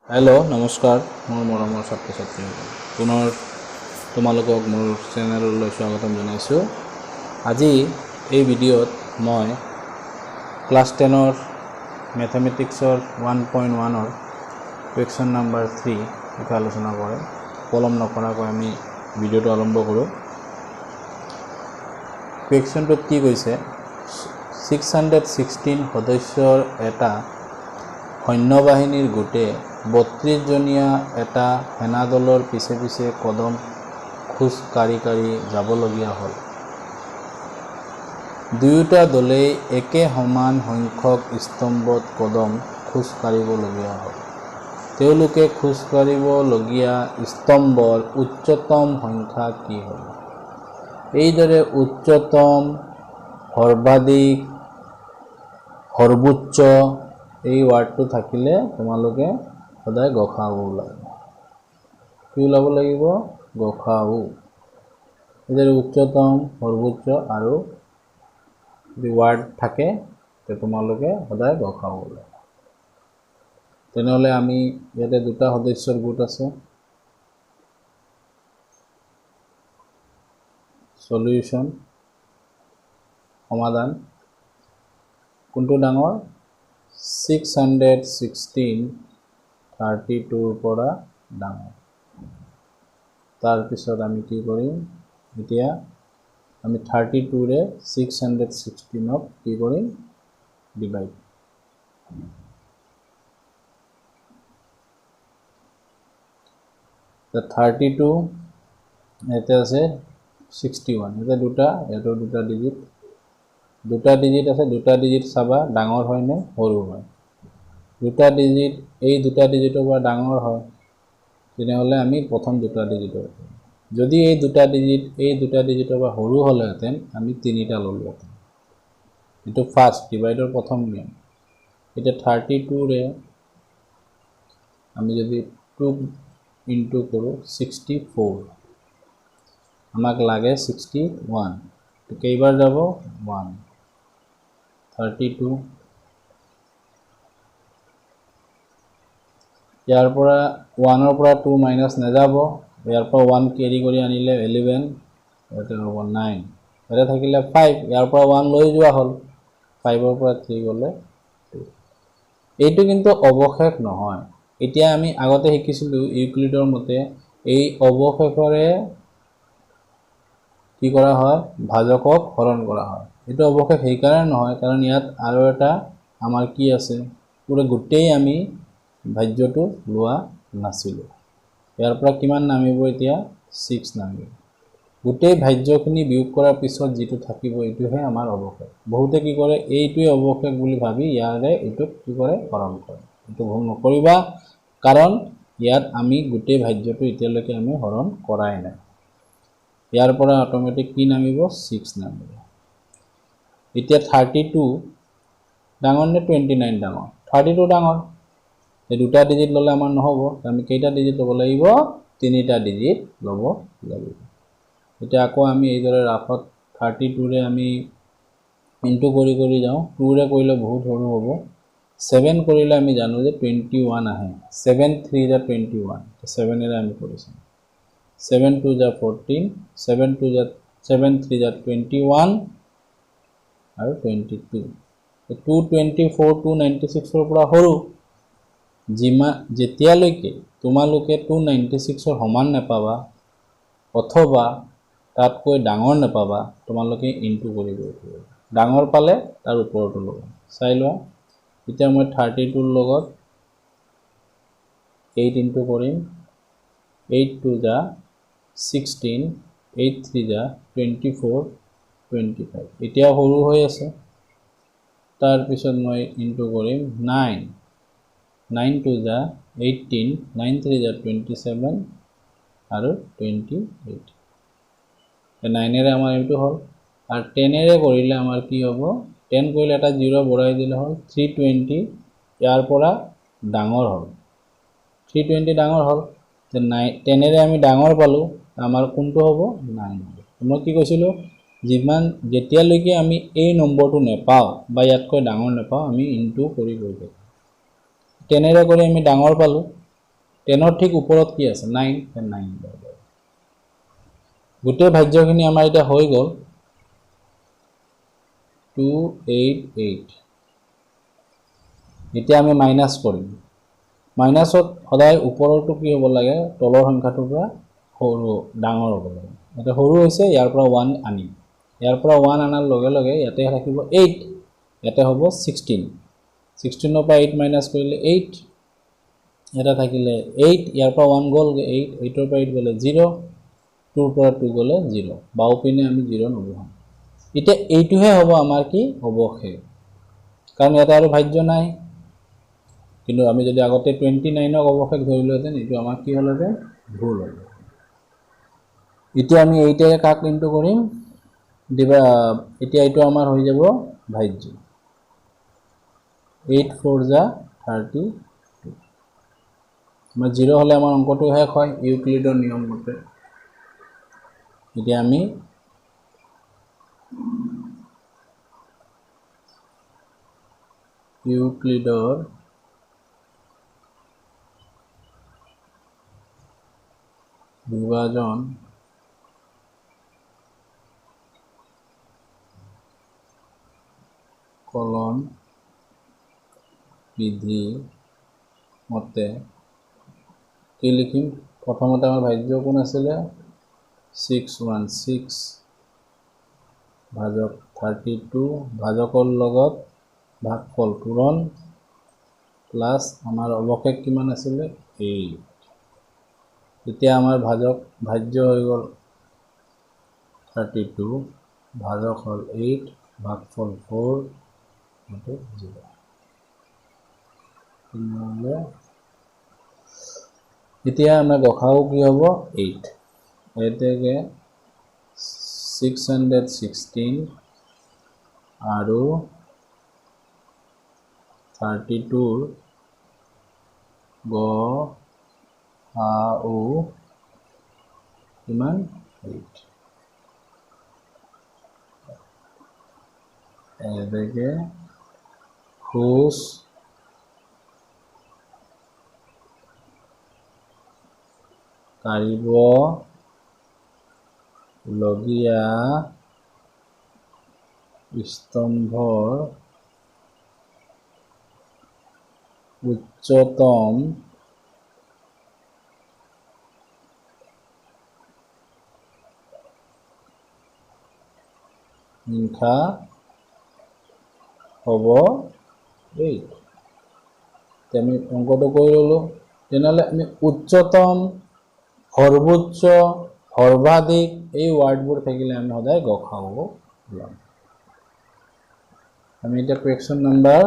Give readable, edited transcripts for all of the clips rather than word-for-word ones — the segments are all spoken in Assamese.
हेलो नमस्कार मोर मरমৰ ছাত্ৰ ছাত্ৰীসকল পুনৰ তোমালোকক মোৰ চেনেললৈ স্বাগতম জনাইছোঁ। আজি এই ভিডিঅ'ত মই ক্লাছ 10ৰ মেথমেটিক্সৰ 1.1ৰ কুৱেশ্যন নাম্বাৰ 3 বিষয়ে আলোচনা কৰিম। পলম নকৰাকৈ আমি ভিডিঅ'টো আৰম্ভ কৰোঁ। কুৱেশ্যনটোত কি কৈছে, 616 সদস্যৰ এটা সৈন্যবাহিনীৰ গোটে 32 জনীয়া এটা সেনাদলৰ পিছে পিছে কদম খোজ কাঢ়ি যাবলগীয়া হ'ল। দুয়োটা দলেই একে সমান সংখ্যক স্তম্ভত কদম খোজ কাঢ়িবলগীয়া হ'ল। তেওঁলোকে খোজ কাঢ়িবলগীয়া স্তম্ভৰ উচ্চতম সংখ্যা কি হ'ব? এইদৰে উচ্চতম, সৰ্বাধিক, সৰ্বোচ্চ এই ওয়ার্ডটো থাকিলে তোমালোকে সদায় গসাউ ওলাব। কি ওলাব লাগিব? গসাউ। এদের উচ্চতম, সর্বোচ্চ আৰু যদি ওয়ার্ড থাকে তে তোমালোকে সদায় গসাউ ওলাব। তেনেহলে আমি ইয়াতে দুটা সদস্যৰ গোট আছে। সলিউশন সমাধান কোনটো ডাঙৰ? 616 32 পৰা ডাঙৰ। তাৰ পিছত আমি কি কৰিম? এতিয়া আমি 32 ৰে 616ক কি কৰিম? ডিভাইড। The 32 এতে আছে 61, এটা দুটা, এটা দুটা ডিজিট। দুটা ডিজিট আছে, দুটা ডিজিট চাবা ডাঙৰ হয় নে সৰু হয়। দুটা ডিজিট এই দুটা ডিজিটৰ পৰা ডাঙৰ হয় তেনেহলে আমি প্ৰথম দুটা ডিজিটৰ, যদি এই দুটা ডিজিটৰ পৰা সৰু হ'লেহেঁতেন আমি তিনিটা ল'লোহেঁতেন। এইটো ফাৰ্ষ্ট ডিভাইডৰ প্ৰথম নিয়ম। এতিয়া 32 ৰে আমি যদি 2 ইনটু কৰোঁ 64, আমাক লাগে 61, তো কেইবাৰ যাব? 1। 32 ইয়াৰ পৰা 1ৰ পৰা 2 মাইনাস নাযাব, ইয়াৰ পৰা 1 কেৰি কৰি আনিলে 11, ইয়াতে হ'ব 9, ইয়াতে থাকিলে 5, ইয়াৰ পৰা 1 লৈ যোৱা হ'ল, 5ৰ পৰা 3 গ'লে 2। এইটো কিন্তু অৱশেষ নহয়। এতিয়া আমি আগতে শিকিছিলোঁ ইউক্লিডৰ মতে এই অৱশেষৰে কি কৰা হয়? ভাজকক হৰণ কৰা হয়। এইটো অৱশেষ সেইকাৰণে নহয় কাৰণ ইয়াত আৰু এটা আমাৰ কি আছে, পুৰো গোটেই আমি ভাজ্যটো লোৱা নাছিলোঁ। ইয়াৰ পৰা কিমান নামিব? এতিয়া 6 নামিব। গোটেই ভাজ্যখিনি বিয়োগ কৰাৰ পিছত যিটো থাকিব এইটোহে আমাৰ অৱশেষ। বহুতে কি কৰে, এইটোৱে অৱশেষ বুলি ভাবি ইয়াৰে এইটোক কি কৰে? হৰণ কৰে। এইটো ভুল নকৰিবা কাৰণ ইয়াত আমি গোটেই ভাজ্যটো এতিয়ালৈকে আমি হৰণ কৰাই নাই। ইয়াৰ পৰা অটোমেটিক কি নামিব? 6 নামিব। এতিয়া 32 ডাঙৰ নে 29 ডাঙৰ? 32 ডাঙৰ। এই দুটা ডিজিট ল'লে আমাৰ নহ'ব, আমি কেইটা ডিজিট ল'ব লাগিব? তিনিটা ডিজিট ল'ব লাগিব। এতিয়া আকৌ আমি এইদৰে ৰাফত 32 ৰে আমি ইনটু কৰি যাওঁ। 2 ৰে কৰিলে বহুত সৰু হ'ব। 7 কৰিলে আমি জানো যে 21 আহে। 7 3 যা 21, 7 এৰে আমি কৰিছোঁ। 7 2 যা 14, 7 3 যা 21 আৰু 22। 224 296ৰ পৰা সৰু। যেতিয়ালৈকে তোমালোকে 296ৰ সমান নাপাবা অথবা তাতকৈ ডাঙৰ নাপাবা তোমালোকে ইনটু কৰিব। ডাঙৰ পালে তাৰ ওপৰটো ল'ব। চাই লোৱা। এতিয়া মই 32ৰ লগত 8 ইনটু কৰিম। 8 2 যা 16, 8 3 যা 24, 25। এতিয়া সৰু হৈ আছে। তাৰ পিছত মই ইনটু কৰিম 9, 9 2 যা 18, 9 3 যা 27 আৰু 28। 9 এৰে আমাৰ এইটো হ'ল। আৰু 10 এৰে কৰিলে আমাৰ কি হ'ব? 10 কৰিলে এটা 0 বঢ়াই দিলে হ'ল 320, ইয়াৰ পৰা ডাঙৰ হ'ল 320 ডাঙৰ হ'ল। 10 এৰে আমি ডাঙৰ পালোঁ, আমাৰ কোনটো হ'ব? 9 হ'ব। মই কি কৈছিলোঁ? যেতিয়ালৈকে আমি এই নম্বৰটো নেপাওঁ বা ইয়াতকৈ ডাঙৰ নেপাওঁ আমি ইনটু কৰি গৈ থাকোঁ। 10 কৰি আমি ডাঙৰ পালোঁ, 10 ঠিক ওপৰত কি আছে 9 9 গোটেই ভাজ্যখিনি আমাৰ এটা হৈ গ'ল 288 এতিয়া আমি মাইনাস কৰিম মাইনাসত সদায় ওপৰৰটো কি হ'ব লাগে তলৰ সংখ্যাটোৰ পৰা সৰু ডাঙৰ হ'ব লাগে এটা সৰু হৈছে ইয়াৰ পৰা 1 আনিম ইয়াৰ পৰা 1 আনাৰ লগে লগে ইয়াতে থাকিব 8 ইয়াতে হ'ব 16 16 পৰা 8 মাইনাস কৰিলে 8 এটা থাকিলে 8 ইয়াৰ পৰা 1 গ'ল 8 8 পৰা 8 গ'লে 0 2 পৰা 2 গ'লে 0 বাও পিনে আমি 0 নলওঁ এতিয়া এইটোহে হ'ব আমাৰ কি অৱশেষ কাৰণ ইয়াতে আৰু ভাজ্য নাই কিন্তু আমি যদি আগতে 29 ক অৱশেষ ধৰিলোহেঁতেন এইটো আমাৰ কি হ'লহেঁতেন ভুল হ'ল এতিয়া আমি 8 এৰে কাক ইনটু কৰিম দিবা এতিয়া এইটো আমাৰ হৈ যাব ভাজ্য 8 4 যা 32 আমাৰ 0 হলে আমাৰ অংকটো শেষ হয় ইউক্লিডৰ নিয়ম মতে এতিয়া আমি ইউক্লিডৰ বিভাজন কলন বিধি মতে কি লিখিম প্ৰথমতে আমাৰ ভাজ্য কোন আছিলে 616 ভাজক 32 ভাজকৰ লগত ভাগফল পূৰণ প্লাস আমাৰ অৱশেষ কিমান আছিলে 8 এতিয়া আমাৰ ভাজ্য হৈ গ'ল 32 ভাজক হ'ল 8 ভাগফল 4 into 0 এতিয়া আমাৰ গসাও কি হ'ব 8 এতেকে 616 আৰু 32 গসাও কিমান 8 এতেকে খোজ কাঢ়িব লগীয়া স্তম্ভৰ উচ্চতম সংখ্যা হ'ব 8 আমি অংকটো কৰি ললো তেনেহলে আমি উচ্চতম সৰ্বোচ্চ সৰ্বাধিক এই ওয়াৰ্ডবোৰ থাকিলে আমি সদায় গসাও লম আমি এটা কোয়েশ্চন নাম্বাৰ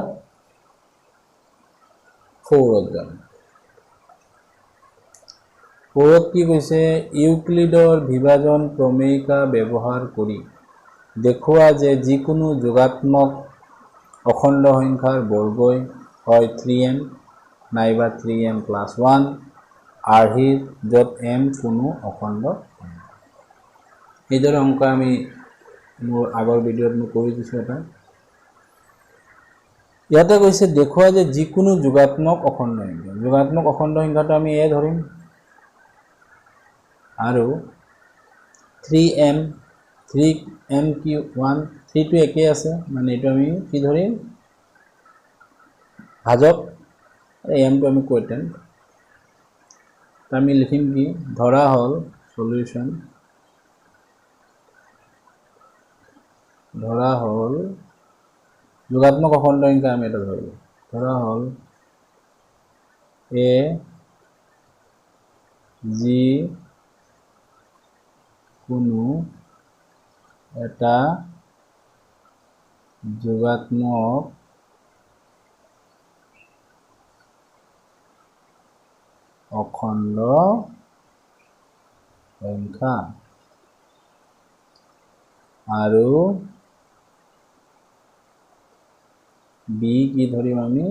4 যাম 4 কি কৈছে ইউক্লিডৰ বিভাজন প্ৰমেয়িকা ব্যৱহাৰ কৰি দেখুৱা যে যিকোনো যোগাত্মক অখণ্ড সংখ্যাৰ বৰ্গই হয় 3m নাইবা 3m + 1 আৰ্হিত য'ত m কোনো অখণ্ড এইদৰে অংক আমি মোৰ আগৰ ভিডিঅ'ত মই কৰি দিছো এটা ইয়াতে কৈছে দেখুৱা যে যিকোনো যোগাত্মক অখণ্ড সংখ্যাটো আমি এ ধৰিম আৰু 3m কি 1 3 টো একে আছে মানে এটা আমি কি ধৰিম ভাজক m টো আমি কোৱেটেন আমি লিখিম কি ধৰা হল সলিউশন ধৰা হল যোগাত্মক অখণ্ড সংখ্যা আমি এটা ধৰিম ধৰা হল a যি কোনো এটা যোগাত্মক অখণ্ড সংখ্যা আৰু b কি ধৰিম আমি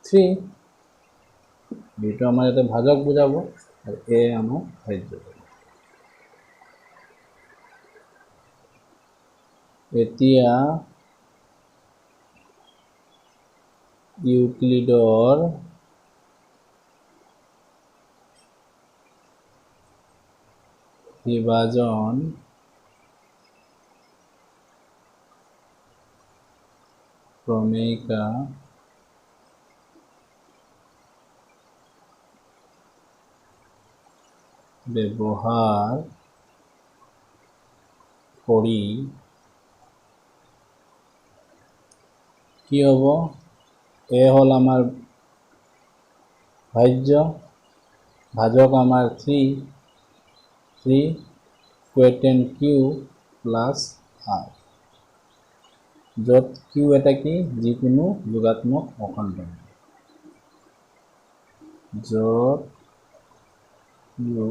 3 b টো আমাৰ এটা ভাজক বুজাব আৰু a আমাৰ ভাজ্য এতিয়া ইউক্লিডৰ বিভাজন ক্রমিকা ব্যবহার করি কি হব এ হল আমার ভাজ্য ভাজক আমার 3 কোয়েটেন্ট কিউ প্লাস আর য'ত কিউ এটা কি যিকোনো যোগাত্মক অখণ্ড য'ত কিউ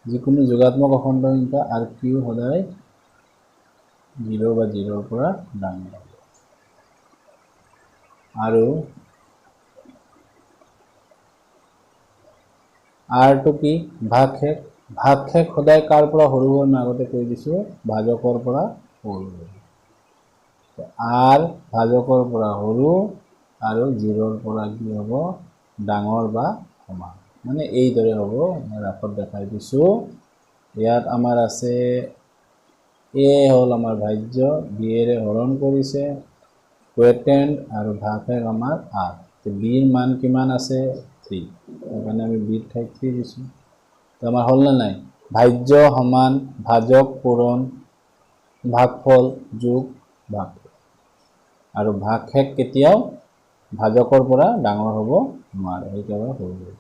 যিকোনো যোগাত্মক অখণ্ড সংখ্যা আৰু কিউ সদায় 0 বা 0ৰ পৰা ডাঙৰ হ'ব আৰু আৰটো কি ভাগশেষ সদায় কাৰ পৰা সৰু হয় মই আগতে কৈ দিছোঁ ভাজকৰ পৰা সৰু হয় আৰ ভাজকৰ পৰা সৰু আৰু 0ৰ পৰা কি হ'ব ডাঙৰ বা সমান মানে এইদৰে হ'ব মই ৰাফত দেখাই দিছোঁ ইয়াত আমাৰ আছে এ হল আমাৰ ভাজ্য বিয়েৰে হৰণ কৰিছে কোয়েটেন্ট আৰু ভাগশেষ আমাৰ আৰ বিৰ মান কিমান আছে 3 সেইকাৰণে আমি বিৰ ঠাইত 3 দিছোঁ তো আমাৰ হ'ল না নাই ভাজ্য সমান ভাজক পূৰণ ভাগফল যোগ ভাগফল আৰু ভাগশেষ কেতিয়াও ভাজকৰ পৰা ডাঙৰ হ'ব নোৱাৰে একেবাৰে সৰু হ'ব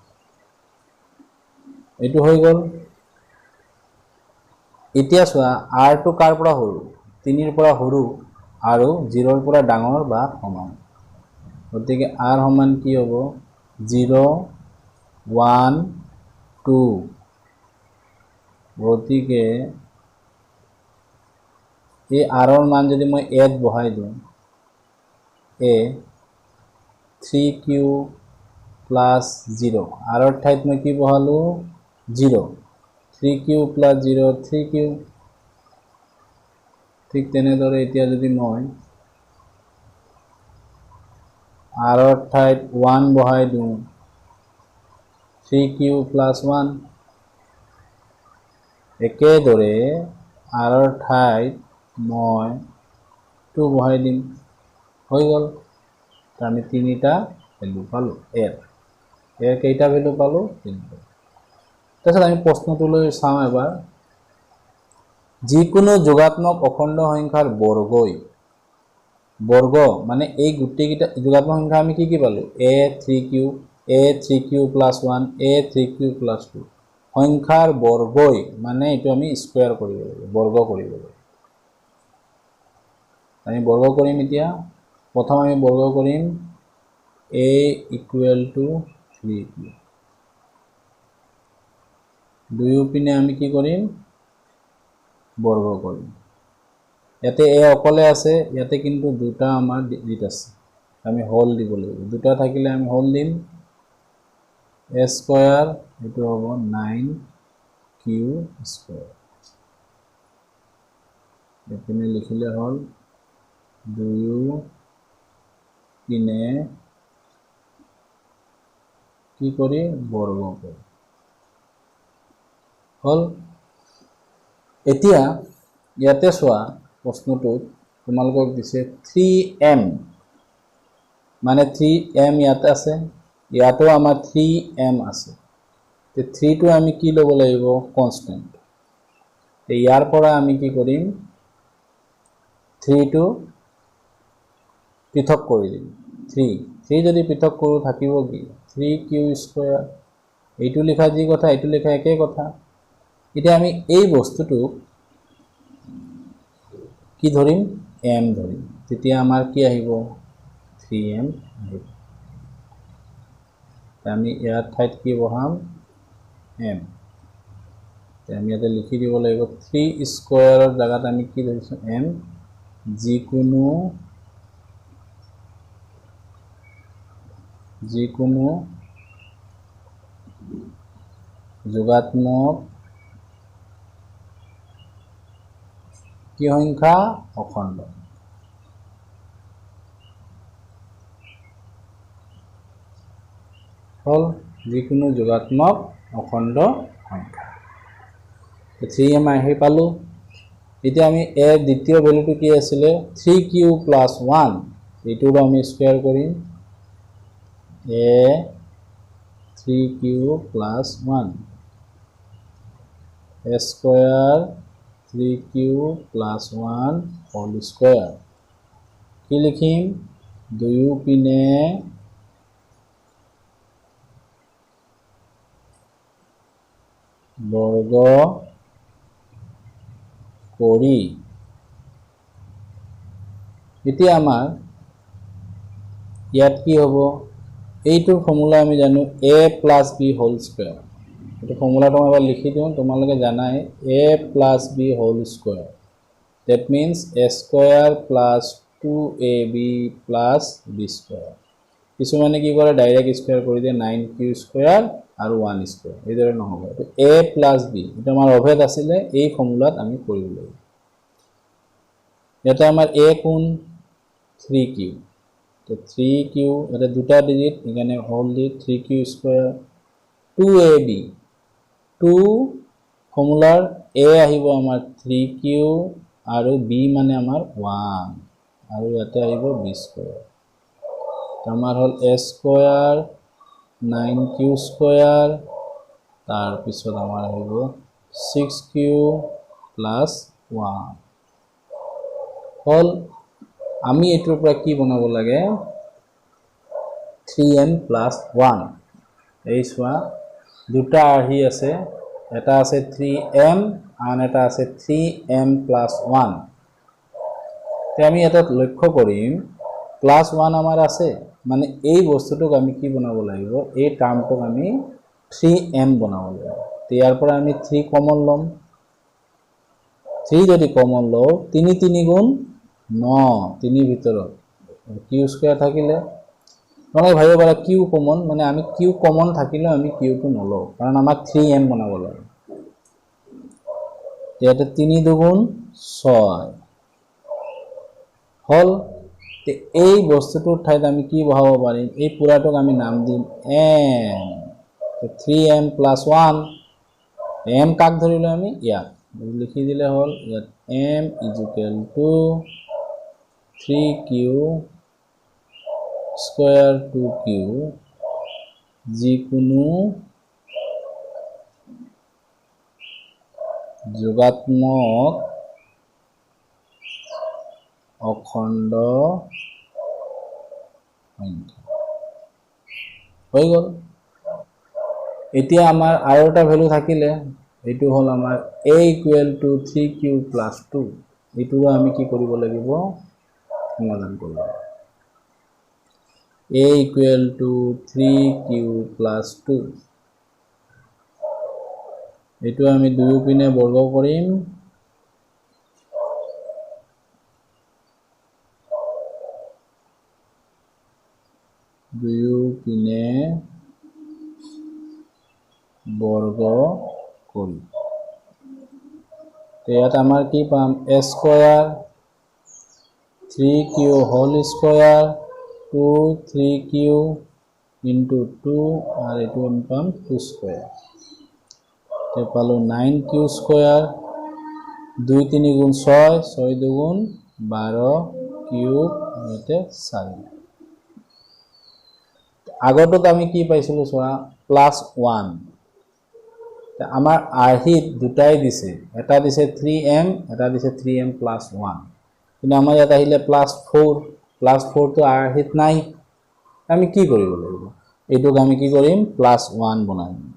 এইটো হৈ গ'ল এতিয়া চোৱা আৰটো কাৰ পৰা সৰু 3ৰ পৰা সৰু আৰু 0ৰ পৰা ডাঙৰ বা সমান গতিকে আৰ সমান কি হ'ব 0 1 2 গতিকে এই আৰৰ মান যদি মই এত বহাই দিওঁ এ 3q প্লাস 0 আৰৰ ঠাইত মই কি বহালো 0 3q প্লাস 0 3q ঠিক তেনেদৰে এতিয়া যদি মই আৰৰ ঠাইত 1 বহাই দিওঁ 3q প্লাস 1 একেদৰে আৰৰ ঠাইত মই 2 বহাই দিম হৈ গ'ল আমি তিনিটা ভ্যালু পালো এর কেইটা ভ্যালু পালো তিনটা তাৰপিছত আমি প্ৰশ্নটোলৈ চাওঁ এবাৰ যিকোনো যোগাত্মক অখণ্ড সংখ্যাৰ বৰ্গ মানে এই গোটেইকেইটা যোগাত্মক সংখ্যা আমি কি পালো a 3q plus 1 a 3q plus 2 সংখ্যাৰ বৰ্গই মানে এইটো আমি স্কয়াৰ কৰিব লাগিব বৰ্গ কৰিব লাগিব আমি বৰ্গ কৰিম এতিয়া প্ৰথম আমি বৰ্গ কৰিম a equal to 3q দুয়োপিনে আমি কি কৰিম বৰ্গ কৰিম ইয়াতে a অকলে আছে ইয়াতে কিন্তু দুটা আমাৰ ডিজিট আছে আমি হোল দিব লাগিব দুটা থাকিলে আমি হোল দিম a স্কয়ার এটো হ'ব 9q স্কয়ার এখানে লিখিলে হল দুয়ো পিনে কি কৰি বৰ্গ কৰি হল এতিয়া ইয়াতে চোৱা প্ৰশ্নটোত তোমালোকক দিছে 3m মানে 3m ইয়াতে আছে ইয়াতো আমাৰ 3m আছে তে 3 টো আমি কি ল'ব লাগিব কনস্ট্যান্ট তে ইয়াৰ পৰা আমি কি কৰিম 3 টো পৃথক কৰি দিম 3 যদি পৃথক কৰো থাকিব কি 3q স্কয়ার এইটো লিখা যি কথা এইটো লিখা একে কথা এতিয়া আমি এই বস্তুটো কি ধৰিম m ধৰিম তেতিয়া আমাৰ কি আহিব 3m আহিব আমি ইয়াৰ ঠাইত কি বহাম m আমি ইয়াতে লিখি দিব লাগিব 3 স্কয়াৰৰ জায়গাত আমি কি ধৰিছো m যিকোনো যোগাত্মক কি সংখ্যা অখণ্ড হল যিকোনো যোগাত্মক অখণ্ড সংখ্যা। 3m আহি পালোঁ। এতিয়া আমি এৰ দ্বিতীয় ভেলুটো কি আছিলে 3q + 1 এইটোৰো আমি স্কোয়াৰ কৰিম a 3q + 1 a square 3q + 1 whole square কি লিখিম দুয়ো পিনে বর্গ করি। এতিয়া আমাৰ ইয়াত কি হ'ব এইটোৰ ফৰ্মুলা আমি জানো a + b হোল স্কয়াৰ এইটো ফৰ্মুলাটো মই এবাৰ লিখি দিওঁ তোমালোকে জানাই a + b whole square that means a square + 2ab + b square কিছুমানে কি কৰে ডাইৰেক্ট স্কয়াৰ কৰি দিয়ে 9q স্কয়াৰ আৰু 1 স্কয়াৰ এইদৰে নহব a + b এটা আমাৰ অভেদ আছিলে এই ফৰ্মুলাত আমি কৰিব লাগিব এটা আমাৰ a কোণ 3q तो 3q এটা দুটা ডিজিট এখানে whole the 3q square 2ab 2 ফর্মুলার a আহিব আমার 3q আৰু b মানে আমাৰ 1 আৰু ইয়াতে আহিব b স্কয়াৰ আমাৰ হল a স্কয়াৰ 9q স্কয়াৰ তাৰ পিছত আমাৰ আহিব 6q + 1 হল আমি এটোৰ পৰা কি বনাব লাগে 3m + 1 এই সোয়া দুটা আহি আছে এটা আছে 3m আন এটা আছে 3m + 1 তে আমি এটা লক্ষ্য কৰিম +1 আমাৰ আছে মানে এই বস্তুটোক আমি কি বনাব লাগিব এই টাৰ্মটোক আমি 3m বনাব লাগিব ইয়াৰ পৰা আমি 3 কমন লম 3 যদি কমন লও 3 3 গুণ 9 3 ভিতৰত q স্কয়াৰ থাকিলে মানে ভাইও পাৰা q কমন মানে আমি q কমন থাকিলে আমি q টো নলও কাৰণ আমাক 3m বনাব লাগে ইয়াতে 3 দুগুণ 6 হল এই বস্তুটোৰ ঠাইত আমি কি বহাব পাৰিম এই পুৰাটোক আমি নাম দিম m 3m + 1 m কাক ধৰিলে আমি ইয়াত লিখি দিলে হল ইয়াত m = 3q স্কয়াৰ 2q যিকোনো যোগাত্মক অখণ্ড সংখ্যা হৈ গল এতিয়া আমাৰ আৰু এটা ভ্যালু থাকিলে এইটো হল আমাৰ a = 3q + 2 এইটোও আমি কি কৰিব লাগিব সমাধান কৰিব a = 3q + 2 এইটো আমি দুয়ো পিনে বৰ্গ কৰিম দুয়ো পিনে বৰ্গ কৰি ইয়াত আমাৰ কি পাম a square 3q whole square 2 3q * 2 আর এটো আমি পাম 2 স্কয়ার তে পালো 9q স্কয়ার 2 3 গুণ 6 6 দুগুণ 12 কিউব এতে 4 আগতত আমি কি পাইছিলো সোয়া +1 আমার আৰহিত দুটাই দিছে এটা দিছে 3m এটা দিছে 3m + 1 কিন্তু আমাৰ ইয়াত আহিলে +4 তো আৰহিত নাই আমি কি কৰিব লাগিব এইটোক আমি কি কৰিম +1 বনাই দিম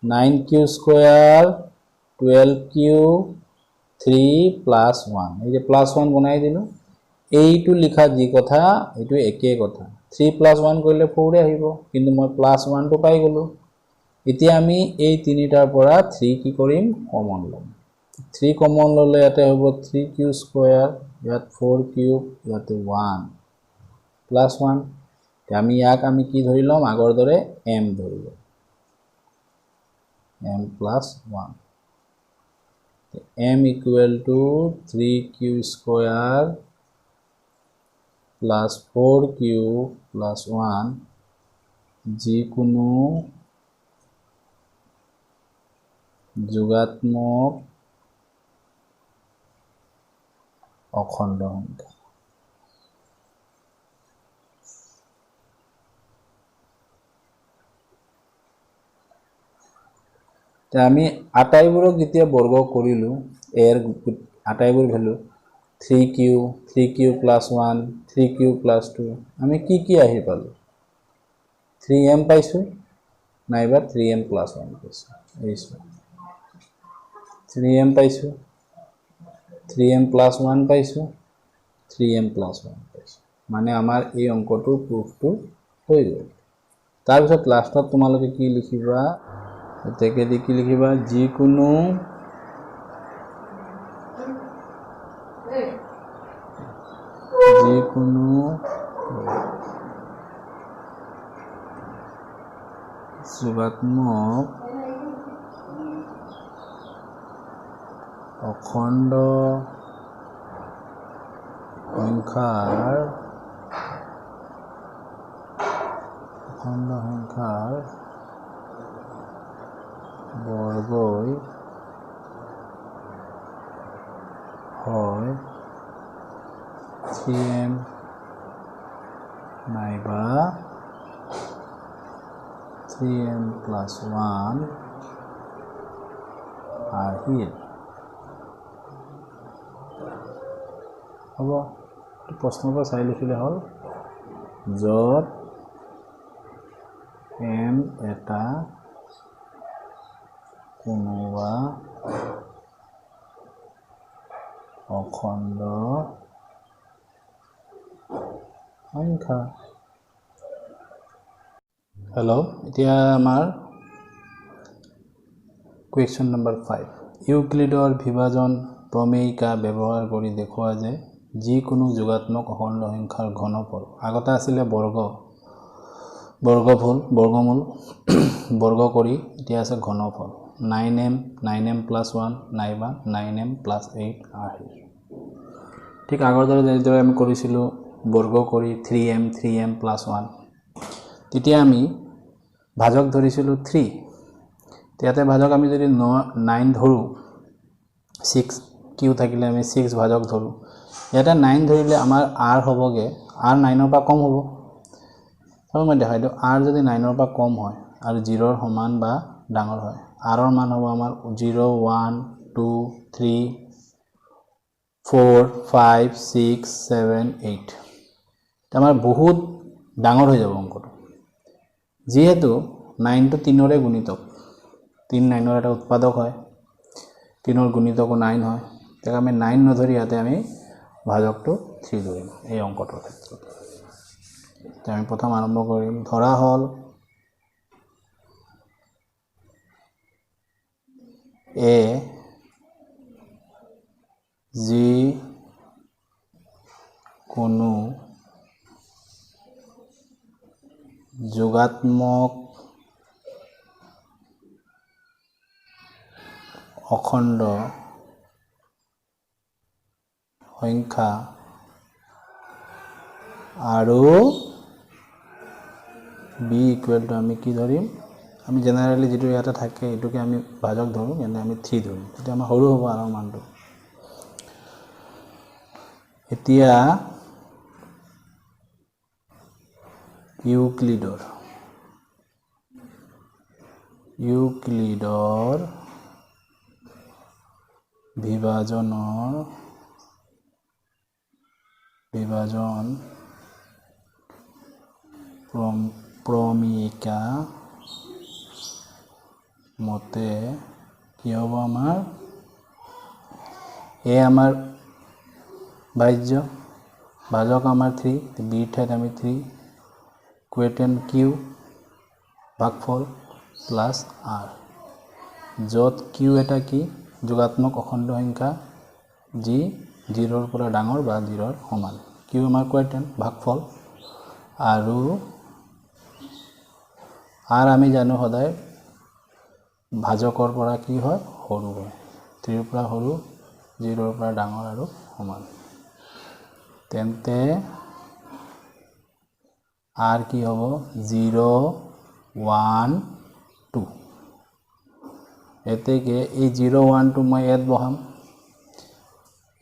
9q স্কয়ার 12q 3 + 1 এই যে +1 বনাই দিলো এইটো লিখা যি কথা এইটো একে কথা 3 + 1 কৰিলে 4 আহিব কিন্তু মই +1 টো পাই গলো এতিয়া আমি এই তিনিটাৰ পৰা 3 কি কৰিম কমন লম 3 কমন ললে ইয়াতে হ'ব 3q স্কয়াৰ ইয়াত 4q ইয়াতে 1 +1 আমি ইয়াক আমি কি ধৰি লম আগৰ দৰে m ধৰি লম m + 1 m = 3q square + 4q + 1 যিকোনো যোগাত্মক অখণ্ড সংখ্যা। আমি আটাইবোৰক যেতিয়া বৰ্গ কৰিলোঁ, এৰ আটাইবোৰ ভেলু 3q, 3q + 1, 3q + 2, আমি কি আহি পালোঁ? 3m পাইছোঁ নাইবা 3m + 1 পাইছোঁ। 3m পাইছোঁ, 3m + 1 পাইছোঁ, 3m + 1 পাইছোঁ। মানে আমাৰ এই অংকটোৰ প্ৰুফটো হৈ গ'ল। তাৰপিছত লাষ্টত তোমালোকে কি লিখিবা? এতেকেদি কি লিখিবা? যিকোনো যোগাত্মক অখণ্ড সংখ্যাৰ বৰ্গই হয় 3m নাইবা 3m + 1 আহিল। হ'ব, প্ৰশ্নৰ পৰা চাই লিখিলে হ'ল। য'ত m এটা কোনোবা অখণ্ড সংখ্যা। হেল্ল', এতিয়া আমাৰ কুৱেশ্যন নম্বৰ 5। ইউক্লিডৰ বিভাজন প্ৰমেয়িকা ব্যৱহাৰ কৰি দেখুওৱা যে যিকোনো যোগাত্মক অখণ্ড সংখ্যাৰ ঘনফল, আগতে আছিলে বৰ্গমূল বৰ্গ কৰি, এতিয়া আছে ঘনফল 9m, 9m + 1 নাইবা 9m + 8 আহিল। ঠিক আগৰ দৰে যেনেদৰে আমি কৰিছিলোঁ বৰ্গ কৰি 3m, 3m + 1, তেতিয়া আমি ভাজক ধৰিছিলোঁ 3। ইয়াতে ভাজক আমি যদি 9 ধৰোঁ, 6q থাকিলে আমি 6 ভাজক ধৰোঁ। ইয়াতে 9 ধৰিলে আমাৰ r হ'বগৈ, r 9ৰ পৰা কম হ'ব। আৰু মই দেখাই দিওঁ, r যদি 9ৰ পৰা কম হয় আৰু 0ৰ সমান বা ডাঙৰ হয়, r ৰ মান হ'ব আমাৰ 0, 1, 2, 3, 4, 5, 6, 7, 8। আমাৰ বহুত ডাঙৰ হৈ যাব অংকটো। যিহেতু 9টো 3ৰে গুণিতক, 3 9ৰ এটা উৎপাদক হয়, 3ৰ গুণিতকো 9 হয়। তাক আমি 9 নধৰি ইয়াতে আমি ভাজকটো 3 ধৰিম এই অংকটোৰ ক্ষেত্ৰত। এতিয়া আমি প্ৰথম আৰম্ভ কৰিম। ধৰা হ'ল এ যি কোনো যোগাত্মক অখণ্ড সংখ্যা আৰু b = আমি কি ধৰিম? আমি জেনেৰেলি যেটো ইয়াতে থাকে এটোকে আমি ভাজক ধৰোঁ, এনে আমি 3 ধৰোঁ। তেতিয়া আমাৰ সৰু হ'ব আৰু মানটো। এতিয়া ইউক্লিডৰ বিভাজন প্ৰমেয়িকা মতে কি হ'ব? আমাৰ এ আমাৰ ভাজ্য, ভাজক আমাৰ 3, b ঠাইত আমি 3, কুৱেটেন q ভাগফল প্লাছ r, য'ত q এটা কি? যোগাত্মক অখণ্ড সংখ্যা যি 0ৰ পৰা ডাঙৰ বা 0ৰ সমান। q আমাৰ কুৱেটেন ভাগফল, আৰু r আমি জানো সদায় ভাজকৰ পৰা কি হয়? সৰু হয়। 3ৰ পৰা সৰু, 0ৰ পৰা ডাঙৰ আৰু সমান। তেন্তে r কি হ'ব? 0, 1, 2। এতেকে এই 0 1 টো মই ইয়াত বহাম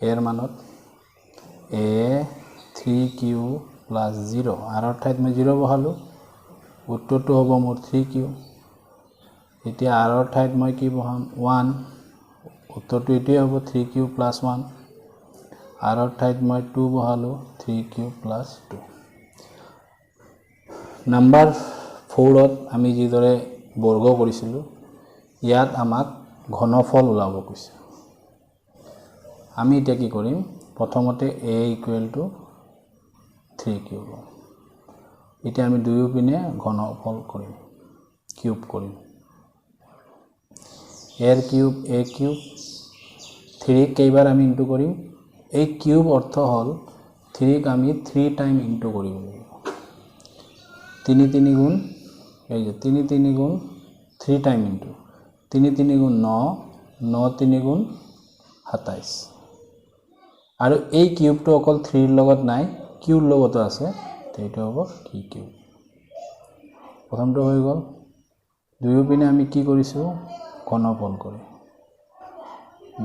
এৰ মানত a 3q প্লাস 0 আৰ ঠাইত মই 0 বহালো উত্তৰটো হ'ব মোৰ 3q এতিয়া আৰ ঠাইত মই কি বহাম 1 উত্তৰটো এটোই হ'ব 3q প্লাস 1 আর ঠাইত মই 2 বহালো 3q প্লাস 2 নাম্বার 4ত আমি যিদৰে বৰ্গ কৰিছিলো ইয়াত আমাক ঘনফল ওলাব কৈছে আমি এতিয়া কি কৰিম প্ৰথমতে a = 3q এতিয়া আমি দুয়োপিনে ঘনফল কৰিম কিউব কৰিম a কিউব a কিউব 3 কেইবাৰ আমি ইনটু কৰিম এই কিউব অৰ্থ হল 3 ক আমি 3 টাইম ইনটু কৰিব লাগিব 3 3 গুণ এই যে 3 3 গুণ 3 টাইম ইনটু 3 3 গুণ 9 9 3 গুণ 27 আৰু এই কিউবটো অকল 3 ৰ লগত নাই কিউৰ লগতো আছে এইটো হ'ব কি কিউব প্ৰথমটো হৈ গ'ল দুয়োপিনে আমি কি কৰিছো ঘনফল কৰি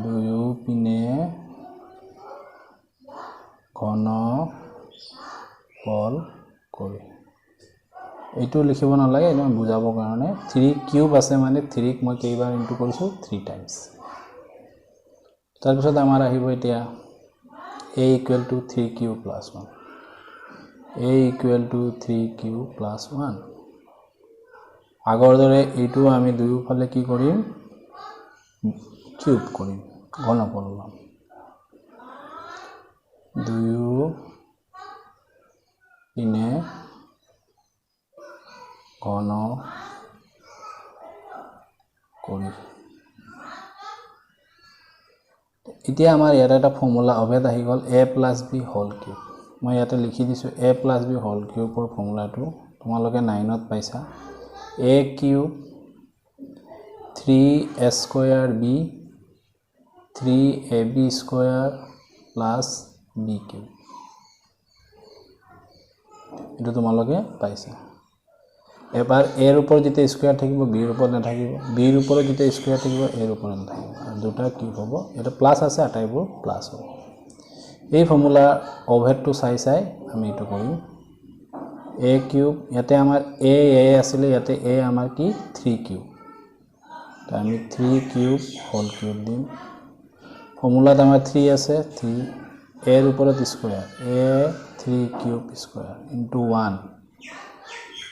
দুয়োপিনে ঘনফল কৰি এইটো লিখিব নালাগে মই বুজাবৰ কাৰণে 3 কিউব আছে মানে 3 ক মই কেইবাৰ ইনটু কৰিছো 3 টাইমছ তাৰ পিছত আমাৰ আহিব এতিয়া a = 3q plus 1 a = 3q plus 1 আগৰ দৰে এইটো আমি দুয়োফালে কি কৰিম কিউব কৰিম ঘনফল ল'ম দুয়োপিনে ঘন কৰি এতিয়া আমাৰ ইয়াত এটা ফৰ্মুলা অভেদ আহি গল a + b হোল কিউব মই ইয়াতে লিখি দিছো a + b হোল কিউবৰ ফৰ্মুলাটো তোমালোকে 9ত পাইছা a cube 3a² b 3ab² plus b cube এটো তোমালোকে পাইছা এবাৰ a ৰ ওপৰত যেতে স্কয়াৰ থাকিব b ৰ ওপৰত নাথাকিব b ৰ ওপৰত যেতে স্কয়াৰ থাকিব a ৰ ওপৰত নাথাকিব আৰু দুটা কি হ'ব এটা প্লাস আছে আটাইবোৰ প্লাস হ'ব এই ফৰ্মুলা অভেদটো চাই আমি এটো কৰিম a কিউব ইয়াতে আমাৰ a আছিল ইয়াতে a আমাৰ কি 3 কিউব তো আমি 3 কিউব হোল কিউব দিম ফৰ্মুলাত আমাৰ 3 আছে 3 a ৰ ওপৰত square a 3 cube square into 1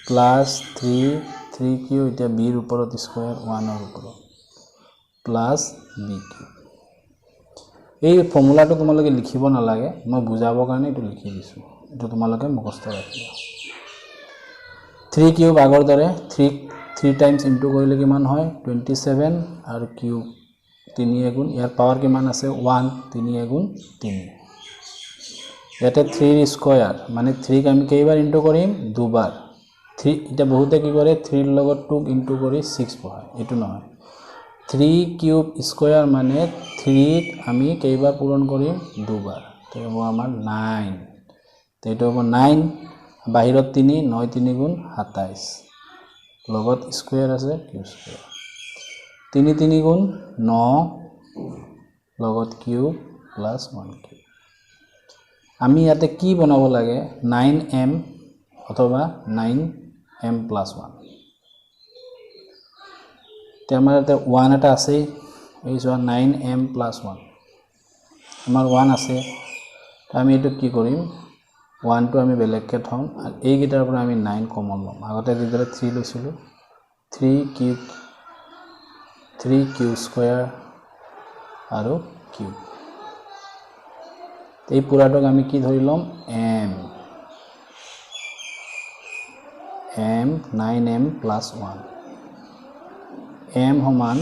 plus 3 cube এটা b ৰ ওপৰত স্কয়াৰ 1 ৰ ওপৰত প্লাস b কিউব এই ফৰ্মুলাটো তোমালোকে লিখিব নালাগে মই বুজাবৰ কাৰণে এটো লিখি দিছো এটো তোমালোকে মুখস্থ ৰাখিবা 3 কিউব আগৰ দৰে 3 টাইমছ ইনটু কৰিলে কিমান হয় 27 আৰু কিউব 3 গুণ ইয়াৰ পাৱাৰ কিমান আছে 1 3 গুণ 3 ইয়াতে 3 ৰ স্কয়াৰ মানে 3 ক আমি কেইবাৰ ইনটু কৰিম দুবাৰ 3 এটা বহুতে কি কৰে 3 ৰ লগত 2 ইনটু কৰি 6 বহায় এটো নহয় 3 কিউব স্কয়াৰ মানে 3 ক আমি কেইবাৰ পূৰণ কৰিম দুবাৰ তো হ'ব আমাৰ 9 তো এটো হ'ব 9 বাহিৰত 3 9 3 গুণ 27 লগত স্কয়াৰ আছে কিউব স্কয়াৰ 3 3 গুণ 9 লগত কিউব প্লাস 1 কিউব আমি ইয়াতে কি বনাব লাগে 9m অথবা 9m plus 1 তে আমাৰ ইয়াতে 1 এটা আছে এই যোৱা 9m plus 1 আমাৰ 1 আছে আমি এটো কি কৰিম 1 টো আমি বেলেগকে থম আৰু এই গিটাৰ পৰা আমি 9 কমন লম আগতে যেদৰে 3 লৈছিলো 3 কিউব স্কয়াৰ আৰু কিউব এই পুৰাটোক আমি কি ধৰি লম m 9m plus 1 m সমান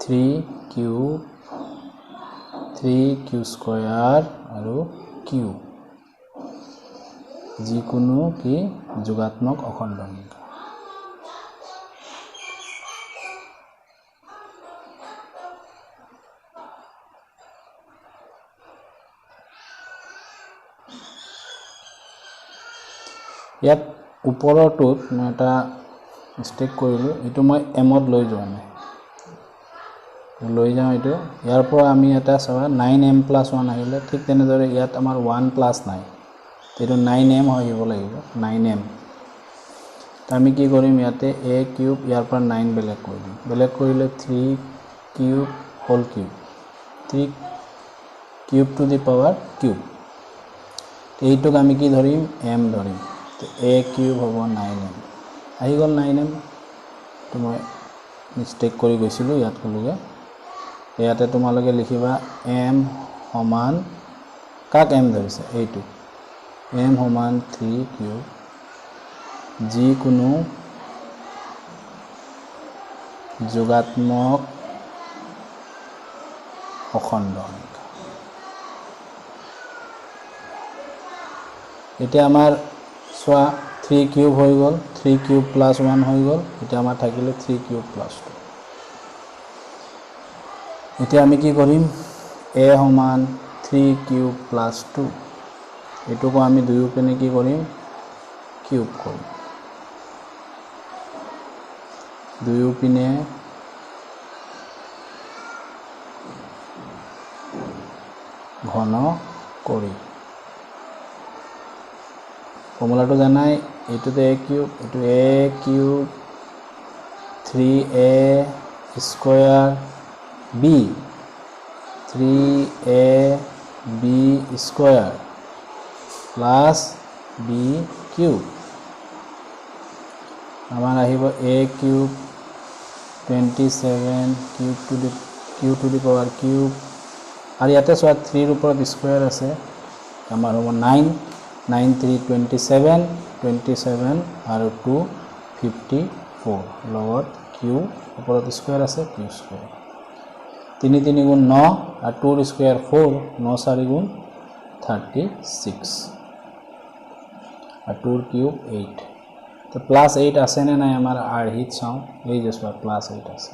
3q স্কয়াৰ আৰু q যিকোনো কি যোগাত্মক অখণ্ড সংখ্যা ইয়াত ওপৰটোত মই এটা মিস্টেক কৰিলো এটো মই m ত লৈ যোৱা নাই লৈ যাওঁ এইটো ইয়াৰ পৰা আমি এটা চাবা 9m + 1 আহিলে ঠিক তেনেদৰে ইয়াত আমাৰ 1 + 9 এইটো 9m হৈ লাগিব 9m তো আমি কি কৰিম ইয়াতে a কিউব ইয়াৰ পৰা 9 বেলেগ কৰি দিম বেলেগ কৰিলে 3 cube whole cube 3 cube to the power cube এইটোক আমি কি ধৰিম m ধৰিম তো a কিউব হ'ব 9m আহি গ'ল 9m তো মই মিস্টেক কৰি গৈছিলোঁ ইয়াত কলোগে ইয়াতে তোমালোকে লিখিবা m সমান কাক m ধৰিছে এইটো m সমান 3 কিউব যিকোনো যোগাত্মক অখণ্ড সংখ্যা এতিয়া আমাৰ চোৱা 3 কিউব হৈ গ'ল 3 কিউব + 1 হৈ গ'ল এতিয়া আমাৰ থাকিলে 3 কিউব + 2 এতিয়া আমি কি কৰিম a সমান 3 কিউব + 2 এটুকু আমি দুয়োপিনে কি কৰিম কিউব কৰিম দুয়োপিনে ঘন কৰি ফৰ্মুলাটো জানাই এইটোতে a কিউব এইটো a cube 3a square b 3ab square plus b cube আমার আহিব a cube 27 cube to the power cube আর ইয়াতে চোৱা 3 ওপৰত স্কয়াৰ আছে আমাৰ হ'ব 9 9 3 27 27 আৰু 2 54 লগত কিউ ওপৰত স্কয়ার আছে কিউ স্কয়ার 3 3 গুণ 9 আর 2 এর স্কয়ার 4 9 4 গুণ 36 আর 2 এর কিউব 8 তো +8 আছে না নাই আমার আৰহিত চাওঁ এই যে চোৱা +8 আছে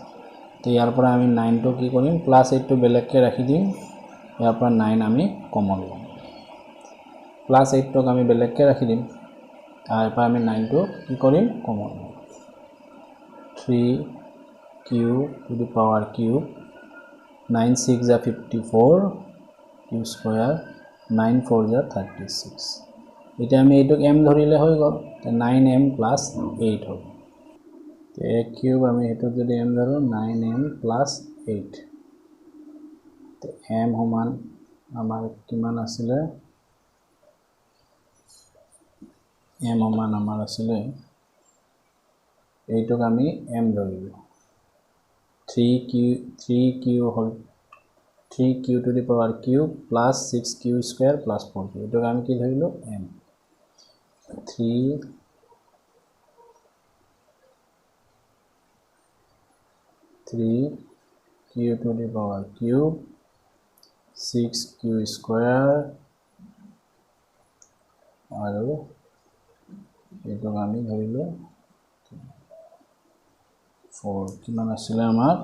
তো ইয়াৰ পৰা আমি 9 টো কি কৰিম +8 টো বেলেগকে ৰাখি দিম ইয়াৰ পৰা 9 আমি কমন ল'ম +8 টোক আমি বেলেগকে ৰাখি দিম তাৰ পৰা আমি 9 টো কি কৰিম কমন ল'ম 3 cube to the power cube 9 6 जा 54 কিউ স্কয়াৰ 9 4 जा 36 এটা আমি এইটোক m ধৰিলে হৈ গ'ল 9m + 8 হ'ব তো a কিউব আমি হেতু যদি m ধৰো 9m + 8 তো m সমান আমাৰ কিমান আছিলে m সমান আমাৰ আছিলে এইটোক আমি m ধৰিলো 3q hall 3q to the power cube plus 6q square plus 4q এটাকে আমি কি ধরিলো m 3q to the power cube 6q square আৰু এটাকে আমি ধৰিলো 4 কিমান আসলে আমাৰ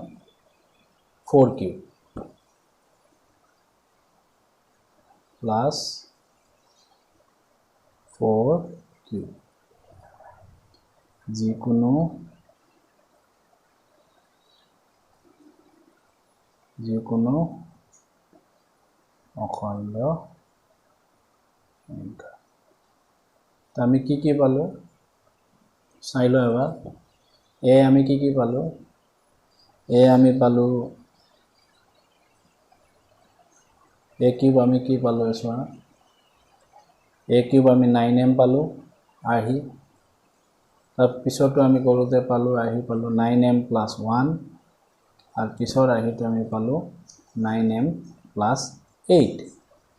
4q plus 4q যিকোনো অখণ্ড সংখ্যা তো আমি কি পালো চাই লো এবাৰ এ আমি কি পালো এ আমি পালো a কিউব আমি কি পালো এসোৱা a কিউব আমি 9m পালো আহি তাৰ পিছতো আমি কৰোতে পালো আহি পালো 9m + 1 আৰু পিছৰ আহিটো আমি পালো 9m + 8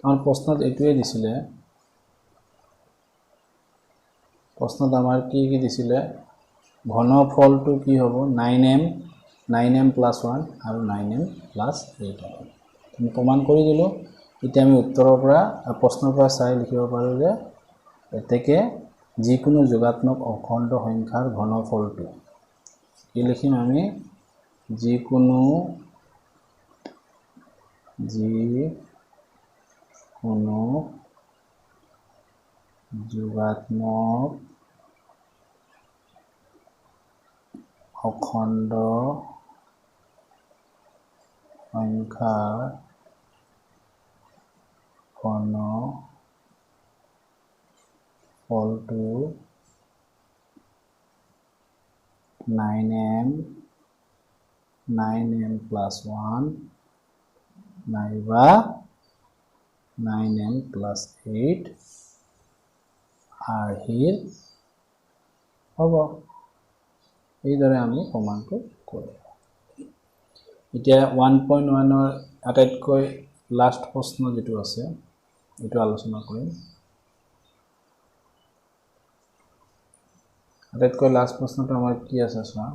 আমাৰ প্ৰশ্নত এটোৱে দিছিলে প্ৰশ্নত আমাৰ কি দিছিলে ঘনফলটো কি হ'ব 9m + 1 আৰু 9m + 8 হ'ব আমি প্ৰমাণ কৰি দিলো এতিয়া আমি উত্তৰৰ পৰা প্ৰশ্নৰ পৰা চাই লিখিব পাৰো যে এতেকে যিকোনো যোগাত্মক অখণ্ড সংখ্যাৰ ঘনফলটো কি লিখিম আমি যিকোনো যোগাত্মক অখণ্ড সংখ্যাৰ ঘনফলটো 9m plus 1 নাইবা 9m plus 8 আৰ্হিৰ হ'ব। এইদৰে আমি প্ৰমাণটো কৰোঁ। এতিয়া 1.1ৰ আটাইতকৈ লাষ্ট প্ৰশ্ন যেটো আছে এইটো আলোচনা কৰিম। আটাইতকৈ লাষ্ট প্ৰশ্নটো আমাৰ কি আছে চোৱা।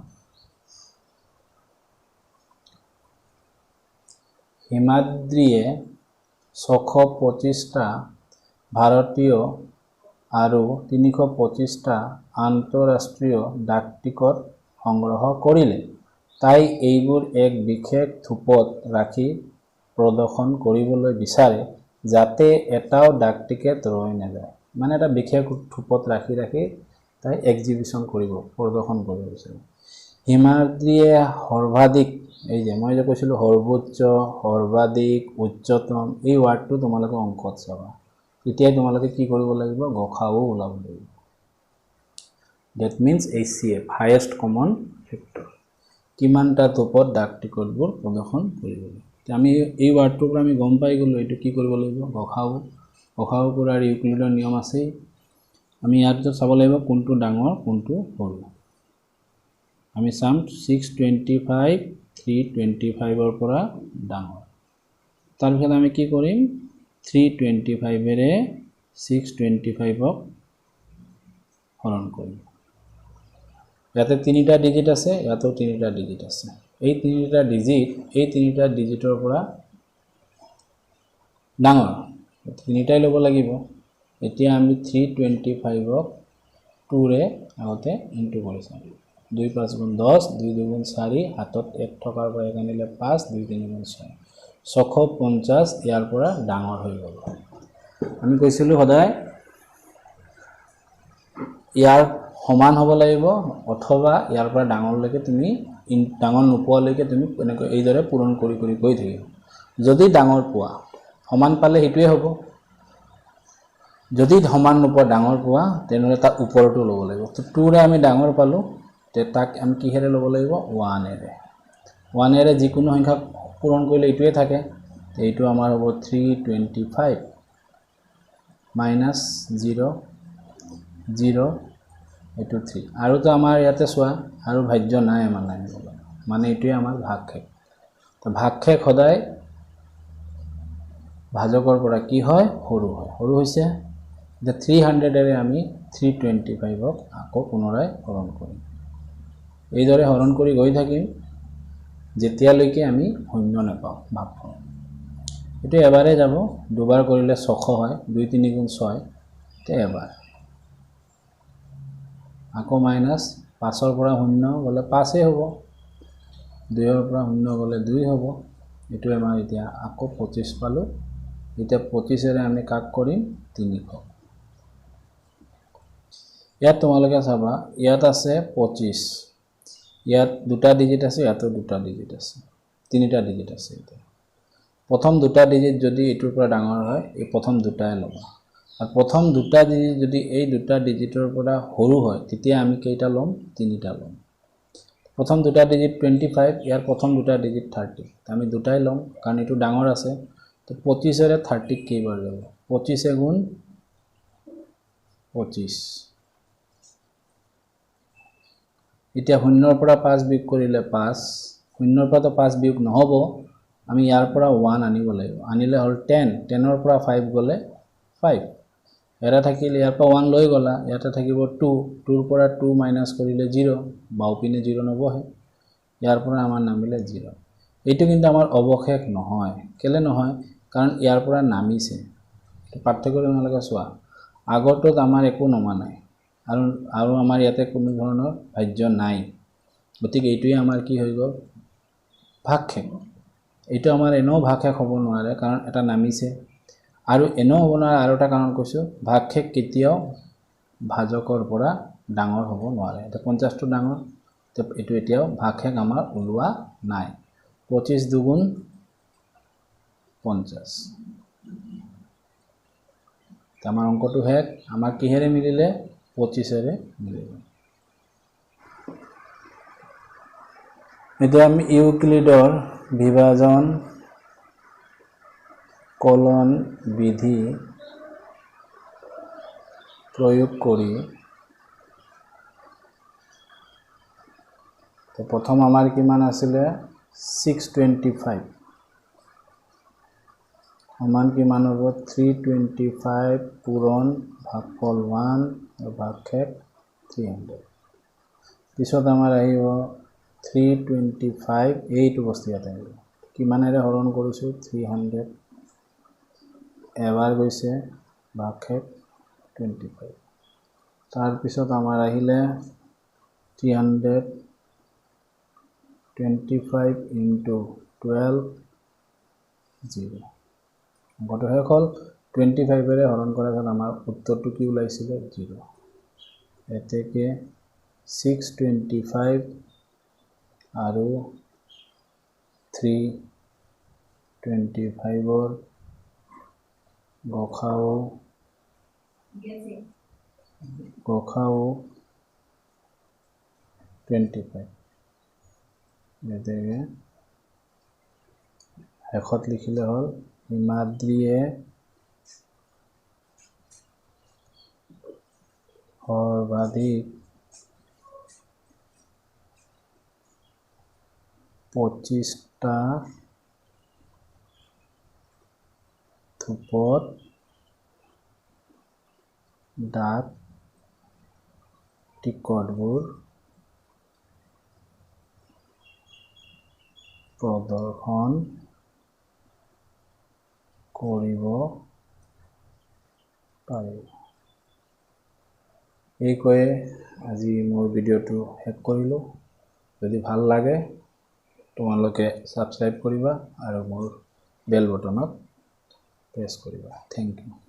হিমাদ্ৰীয়ে 625টা ভাৰতীয় আৰু 325টা আন্তঃৰাষ্ট্ৰীয় ডাক টিকট সংগ্ৰহ কৰিলে। তাই এইবোৰ এক বিশেষ থোপত ৰাখি প্ৰদৰ্শন কৰিবলৈ বিচাৰে যাতে এটাও ডাক টিকেট ৰৈ নাযায়। মানে এটা বিশেষ থোপত ৰাখি তাই এক্সিবিশন কৰিব, প্ৰদৰ্শন কৰিব বিচাৰে। হিমাদ্ৰীয়ে সৰ্বাধিক, এই যে মই যে কৈছিলোঁ সৰ্বোচ্চ, সৰ্বাধিক, উচ্চতম, এই ৱাৰ্ডটো তোমালোকে অংকত চাবা। তেতিয়াই তোমালোকে কি কৰিব লাগিব, গসাও ওলাব লাগিব। That means HCF, highest common factor. কিমানটা থোপত ডাক টিকটবোৰ প্ৰদৰ্শন কৰিবলৈ। আমি এই ৱাৰ্ডটোৰ পৰা আমি গম পাই গ'লোঁ এইটো কি কৰিব লাগিব, গসাও কৰাৰ ইউক্লিডৰ নিয়ম আছেই। আমি ইয়াত চাব লাগিব কোনটো ডাঙৰ কোনটো সৰু। আমি চাম 625 325ৰ পৰা ডাঙৰ। তাৰপিছত আমি কি কৰিম, 325ৰে 625ক হৰণ কৰিম। ইয়াতে 3টা ডিজিট আছে, ইয়াতেও 3টা ডিজিট আছে। এই 3টা ডিজিটৰ পৰা ডাঙৰ 3টাই ল'ব লাগিব। এতিয়া আমি 325ক 2ৰে আগতে ইনটু কৰি চাম। 2 5 গুণ 10, 2 2 গুণ 4, হাতত 1 থকাৰ পৰা 1 আনিলে 5, 2 3 গুণ 6, 650 ইয়াৰ পৰা ডাঙৰ হৈ গ'ল। আমি কৈছিলোঁ সদায় ইয়াৰ সমান হ'ব লাগিব অথবা ইয়াৰ পৰা ডাঙৰলৈকে তুমি ডাঙৰ নোপোৱালৈকে তুমি এনেকৈ এইদৰে পূৰণ কৰি কৰি গৈ থাকিব। যদি ডাঙৰ পোৱা, সমান পালে সেইটোৱে হ'ব। যদি সমান নোপোৱা, ডাঙৰ পোৱা, তেনেহ'লে তাৰ ওপৰটো ল'ব লাগিব। তো 2ৰে আমি ডাঙৰ পালোঁ, তে তাক আমি কিহেৰে ল'ব লাগিব, 1এৰে। 1এৰে যিকোনো সংখ্যা পূৰণ কৰিলে এইটোৱে থাকে। এইটো আমাৰ হ'ব 325 মাইনাছ 0 0, এইটো 3। আৰুতো আমাৰ ইয়াতে চোৱা আৰু ভাজ্য নাই আমাৰ নাই, মানে এইটোৱে আমাৰ ভাগশেষ। তো ভাগশেষ সদায় ভাজকৰ পৰা কি হয়, সৰু হয়। সৰু হৈছে যে 300ৰে আমি 325ক আকৌ পুনৰাই হৰণ কৰিম। এইদৰে হৰণ কৰি গৈ থাকিম যেতিয়ালৈকে আমি শূন্য নাপাওঁ ভাগফল। এইটো এবাৰে যাব, দুবাৰ কৰিলে 600 হয়, 2 3 গুণ 6, তে এবাৰ। আকৌ মাইনাছ 5ৰ পৰা 0 গ'লে 5এ হ'ব, 2ৰ পৰা 0 গ'লে 2 হ'ব। এইটো আমাৰ এতিয়া আকৌ 25 পালোঁ। এতিয়া 25ৰে আমি কাক কৰিম, 300। ইয়াত তোমালোকে চাবা, ইয়াত আছে 25, ইয়াত 2টা ডিজিট আছে, ইয়াতো 2টা ডিজিট আছে, 3টা ডিজিট আছে। এতিয়া প্ৰথম 2টা ডিজিট যদি এইটোৰ পৰা ডাঙৰ হয়, এই প্ৰথম 2টাই ল'বা। আৰু প্ৰথম 2টা ডিজিট যদি এই 2টা ডিজিটৰ পৰা সৰু হয়, তেতিয়া আমি কেইটা ল'ম, 3টা ল'ম। প্ৰথম 2টা ডিজিট 25, ইয়াৰ প্ৰথম 2টা ডিজিট 30, আমি 2টাই ল'ম কাৰণ এইটো ডাঙৰ আছে। তো 25ৰে 30ক কেইবাৰ যাব, 25 গুণ 25। এতিয়া 0ৰ পৰা 5 বিয়োগ কৰিলে 5, 0ৰ পৰাতো 5 বিয়োগ নহ'ব, আমি ইয়াৰ পৰা 1 আনিব লাগিব। আনিলে হ'ল 10, 10ৰ পৰা 5 গ'লে 5, এটা থাকিলে ইয়াৰ পৰা 1 লৈ গ'লা, ইয়াতে থাকিব 2, 2ৰ পৰা 2 মাইনাছ কৰিলে 0, বাওঁপিনে 0 নবহে, ইয়াৰ পৰা আমাৰ নামিলে 0। এইটো কিন্তু আমাৰ অৱশেষ নহয়। কেলে নহয়, কাৰণ ইয়াৰ পৰা নামিছে। পাৰ্থক্য তোমালোকে চোৱা, আগৰটোত আমাৰ একো নমা নাই আৰু আমাৰ ইয়াতে কোনো ধৰণৰ ভাজ্য নাই। গতিকে এইটোৱে আমাৰ কি হৈ গ'ল, ভাগশেষ। এইটো আমাৰ এনেও ভাগশেষ হ'ব নোৱাৰে কাৰণ এটা নামিছে, আৰু এনেও হ'ব নোৱাৰে। আৰু এটা কাৰণ কৈছোঁ, ভাগশেষ কেতিয়াও ভাজকৰ পৰা ডাঙৰ হ'ব নোৱাৰে। এতিয়া 50টো ডাঙৰ, এইটো এতিয়াও ভাগশেষ আমাৰ ওলোৱা নাই। 25 2 গুণ 50 আমাৰ অংকটো হেক আমাৰ কিহেৰে মিলিলে 25 মিলিলে এতিয়া আমি ইউক্লিডৰ বিভাজন কলন বিধি প্ৰয়োগ কৰি তো প্ৰথম আমাৰ কিমান আছিলে 625 সমান কিমান হ'ব 325 পূৰণ ভাগফল 1 আৰু ভাগশেষ 300 পিছত আমাৰ আহিব 325 এইটো বস্তু ইয়াত আহিব কিমানেৰে হৰণ কৰিছোঁ 300 এবাৰ গৈছে ভাগশেষ 25 তাৰ পিছত আমাৰ আহিলে 325 into 12 0 অঙ্কটো শেষ হল 25 এৰে হৰণ কৰাৰ ফলত আমাৰ উত্তৰটো কি ওলাইছিলে 0 এতেকে 625 আৰু 325 ৰ গসাও 25 এতেকে শেষত লিখিলে হল হিমাদ্ৰীয়ে সৰ্বাধিক 25টা থোপত ডাক টিকটবোৰ প্ৰদৰ্শন কৰিব পাৰে এই কয়ে আজি মোৰ ভিডিঅ'টো শেষ কৰিলোঁ যদি ভাল লাগে তোমালোকে সাবস্ক্ৰাইব কৰিবা আৰু মোৰ বেল বটনত প্ৰেছ কৰিবা থ্যাংক ইউ